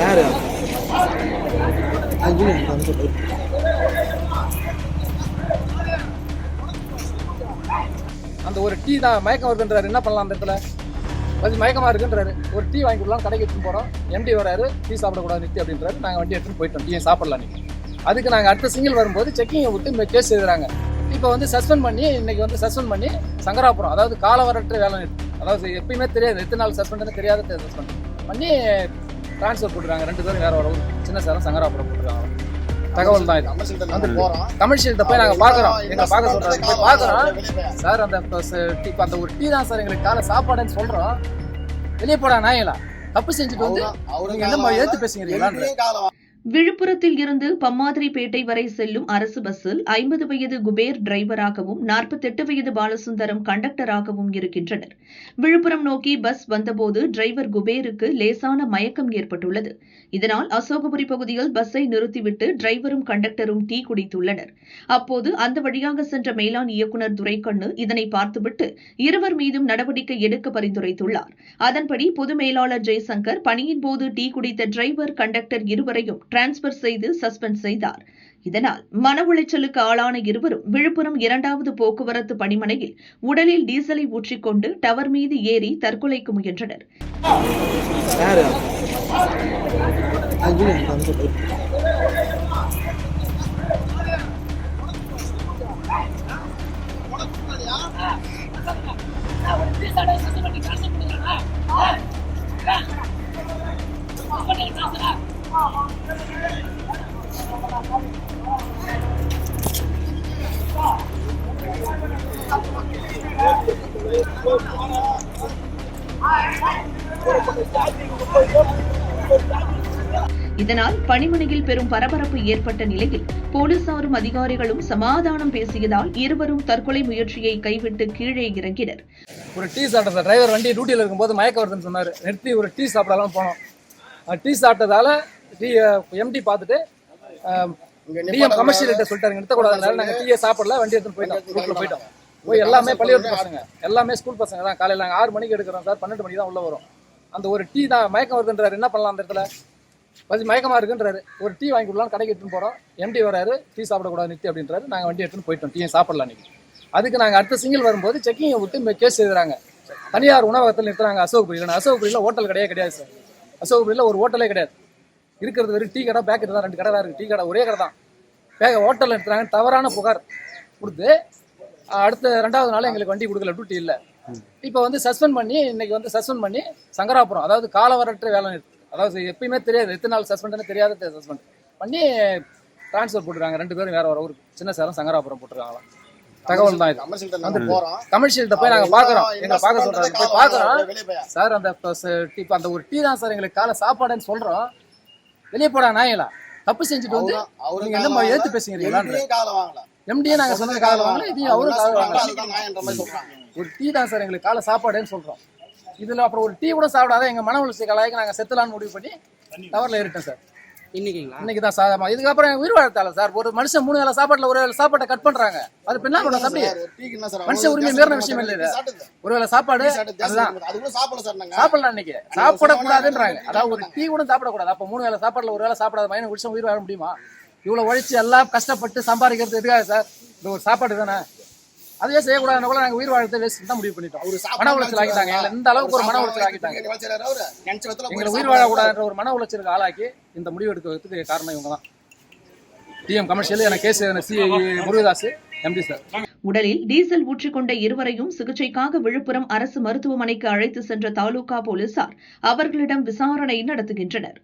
யாரு அந்த ஒரு டீ தான் மயக்கம் வருதுன்றாரு. என்ன பண்ணலாம் அந்த இடத்துல? கொஞ்சம் மயக்கமா இருக்குன்றாரு. ஒரு டீ வாங்கி கொடுக்கலாம், கடைக்கு எடுத்துன்னு போறோம். எம்டி வராரு, டீ சாப்பிடக்கூடாது நிறுத்தி அப்படின்றாரு. நாங்கள் வண்டி எடுத்துன்னு போயிட்டோம், டீ சாப்பிடலாம். நீங்க அதுக்கு நாங்கள் அடுத்த சிங்கிள் வரும்போது செக்கிங்கை விட்டு கேஸ் எழுதுறாங்க. இப்போ வந்து சஸ்பெண்ட் பண்ணி இன்னைக்கு வந்து சஸ்பெண்ட் பண்ணி சங்கராபுரம், அதாவது காலவரற்ற வேலை நிறுத்தி, அதாவது எப்பயுமே தெரியாது எத்தனை நாள் சஸ்பெண்ட் தெரியாத சஸ்பெண்ட் பண்ணி டிரான்ஸ்ஃபர் போட்டுருக்காங்க. 2 பேரும் வேற ஒரு சின்ன சேலம் சங்கராபுரம் போட்டுருக்காங்க. தகவல் தான் இது. கமர்ஷியல்கிட்ட போய் நாங்கள் பார்க்குறோம், எங்களை பார்க்க சொல்றாங்க. போய் பார்க்குறோம் சார், அந்த ஒரு டீ தான் சார் எங்களுக்கு காலை சாப்பாடுன்னு சொல்கிறோம். வெளியே போடா நாயங்களா, தப்பு செஞ்சுட்டு வந்து அவங்க என்ன எடுத்து பேசுகிறீங்களா? விழுப்புரத்தில் இருந்து பம்மாதிரிப்பேட்டை வரை செல்லும் அரசு பஸ்ஸில் 50 வயது குபேர் டிரைவராகவும் 48 வயது பாலசுந்தரம் கண்டக்டராகவும் இருக்கின்றனர். விழுப்புரம் நோக்கி பஸ் வந்தபோது டிரைவர் குபேருக்கு லேசான மயக்கம் ஏற்பட்டுள்ளது. இதனால் அசோகபுரி பகுதியில் பஸ்ஸை நிறுத்திவிட்டு டிரைவரும் கண்டக்டரும் டீ குடித்துள்ளனர். அப்போது அந்த வழியாக சென்ற மேலாண் இயக்குநர் துரைக்கண்ணு இதனை பார்த்துவிட்டு இருவர் மீதும் நடவடிக்கை எடுக்க பரிந்துரைத்துள்ளார். அதன்படி பொது மேலாளர் ஜெய்சங்கர் பணியின் போது டீ குடித்த டிரைவர் கண்டக்டர் இருவரையும் டிரான்ஸ்பர் செய்து சஸ்பெண்ட் செய்தார். இதனால் மன உளைச்சலுக்கு ஆளான இருவரும் விழுப்புரம் 2வது போக்குவரத்து பணிமனையில் உடலில் டீசலை ஊற்றிக்கொண்டு டவர் மீது ஏறி தற்கொலைக்கு முயன்றனர். இதனால் பணிமனையில் பெரும் பரபரப்பு ஏற்பட்ட நிலையில் போலீசாரும் அதிகாரிகளும் சமாதானம் பேசியதால் இருவரும் தற்கொலை முயற்சியை கைவிட்டு கீழே இறங்கினர். ஒரு டீ சாப்பிட்ட டிரைவர் வண்டி டியூட்டியில் இருக்கும்போது மயக்கம் வருதுன்னு சொன்னார். நிறுத்தி ஒரு டீ சாப்பிடலாம் போனோம். டீ சாப்பிட்டதால எம்டி பார்த்துட்டு டிஎம் கமர்ஷியல்கிட்ட சொல்லிட்டாரு, நிறுத்தக்கூடாதுனால நாங்கள் டீயை சாப்பிடல, வண்டி எடுத்துன்னு போயிட்டோம். போய் எல்லாமே பள்ளிக்கூடத்து பசங்க, எல்லாமே ஸ்கூல் பசங்க தான். காலையில் நாங்கள் 6 மணிக்கு எடுக்கிறோம் சார், 12 மணிக்கு தான் உள்ள வரும். அந்த ஒரு டீ தான் மயக்கம் வருதுன்றாரு. என்ன பண்ணலாம் அந்த இடத்துல? கொஞ்சம் மயக்கமா இருக்குன்றாரு. ஒரு டீ வாங்கி கொடுக்கலாம், கடைக்கு எடுத்துன்னு போறோம். எம்டி வராரு, டீ சாப்பிடக்கூடாது நிறுத்தி அப்படின்றாரு. நாங்கள் வண்டி எடுத்துன்னு போயிட்டோம், டீயை சாப்பிடலாம். நீங்க அதுக்கு நாங்கள் அடுத்த சிங்கிள் வரும்போது செக்கிங்கை விட்டு கேஸ் எழுதுறாங்க. தனியார் உணவகத்தில் நிறுத்துறாங்க. அசோகபுரியில் அசோகபுரியில் ஹோட்டல் கிடையாது சார். அசோகபுரியில் ஒரு ஹோட்டலே கிடையாது. இருக்கிறது வெறும் டீ கடை, பேக்கெட் தான். 2 கடை தான் இருக்குது. டீ கடை ஒரே கடை தான். ஹோட்டலில் எடுத்துறாங்க. தவறான புகார் கொடுத்து அடுத்த 2வது நாள் எங்களுக்கு வண்டி கொடுக்கல, டியூட்டி இல்லை. இப்போ வந்து சஸ்பெண்ட் பண்ணி இன்னைக்கு வந்து சஸ்பெண்ட் பண்ணி சங்கராபுரம், அதாவது காலவரற்ற வேலை நிறுத்தி, அதாவது எப்பயுமே தெரியாது எத்தனை நாள் சஸ்பெண்ட் தெரியாத சஸ்பெண்ட் பண்ணி டிரான்ஸ்ஃபர் போட்டுருக்காங்க. 2 பேரும் வேற ஒரு சின்ன சேலம் சங்கராபுரம் போட்டுருக்காங்களா. தகவல் தான் இது. கமர்ஷியல்கிட்ட போய் நாங்கள் பார்க்குறோம், எங்களை பார்க்க சொல்றாங்க. போய் பார்க்குறோம் சார், அந்த ஒரு டீ தான் சார் எங்களுக்கு காலை சாப்பாடுன்னு சொல்றோம். வெளியே போடா நாயங்களா, தப்பு செஞ்சுட்டு வந்து அவங்க என்ன எடுத்து பேசுகிறீங்களா? எம்டியே நாங்கள் சொன்ன காலை வாங்கல, இதையும் அவரும் காலை வாங்கல. ஒரு டீ தான் சார் எங்களுக்கு காலை சாப்பாடுன்னு சொல்றோம். இதுல அப்புறம் ஒரு டீ கூட சாப்பிடாத எங்க மன உளைச்சல் கலாய்க்கு நாங்கள் செத்துலான்னு முடிவு பண்ணி டவர்ல ஏறிட்டோம் சார். இன்னைக்கு தான் சார். இதுக்கப்புறம் உயிர் வாழத்தால சார். ஒரு மனுஷன் 3 வேளை சாப்பாட்டுல ஒரு வேளை சாப்பாட்டை கட் பண்றாங்க. அது என்ன பண்ணும் தம்பி? மனுஷ உரிமை மீறின விஷயம் இல்லை. ஒரு வேளை சாப்பாடு சாப்பிடலாம், இன்னைக்கு சாப்பிடக்கூடாதுன்றாங்க. அதாவது ஒரு டீ கூட சாப்பிடக்கூடாது. அப்ப 3 வேளை சாப்பாடுல ஒரு வேளை சாப்பிடாத மனிதன் குடிச்சா உயிர் வாழ முடியுமா? இவ்வளவு உழைச்சி எல்லாம் கஷ்டப்பட்டு சம்பாதிக்கிறது எதுக்காக சார்? இந்த ஒரு சாப்பாடு தானே. அதுவே செய்யக்கூடாதுன்னு கூட நாங்கள் உயிர் வாழ்த்தை வேஸ்ட் தான் முடிவு பண்ணிட்டோம். மன உளைச்சல் ஆகிட்டாங்க. இந்த அளவுக்கு ஒரு மன உளைச்சல் ஆகிட்டாங்க. எங்களை உயிர் வாழக்கூடாதுன்ற ஒரு மன உளைச்சலுக்கு ஆளாக்கி இந்த முடிவு எடுக்கிறதுக்கு காரணம் இவங்க தான். டிஎம் கமர்ஷியல் எனக்கு case CI Murugadoss MD sir. உடலில் டீசல் ஊற்றிக்கொண்ட இருவரையும் சிகிச்சைக்காக விழுப்புரம் அரசு மருத்துவமனைக்கு அழைத்து சென்ற தாலுகா போலீசார் அவர்களிடம் விசாரணை நடத்துகின்றனர்.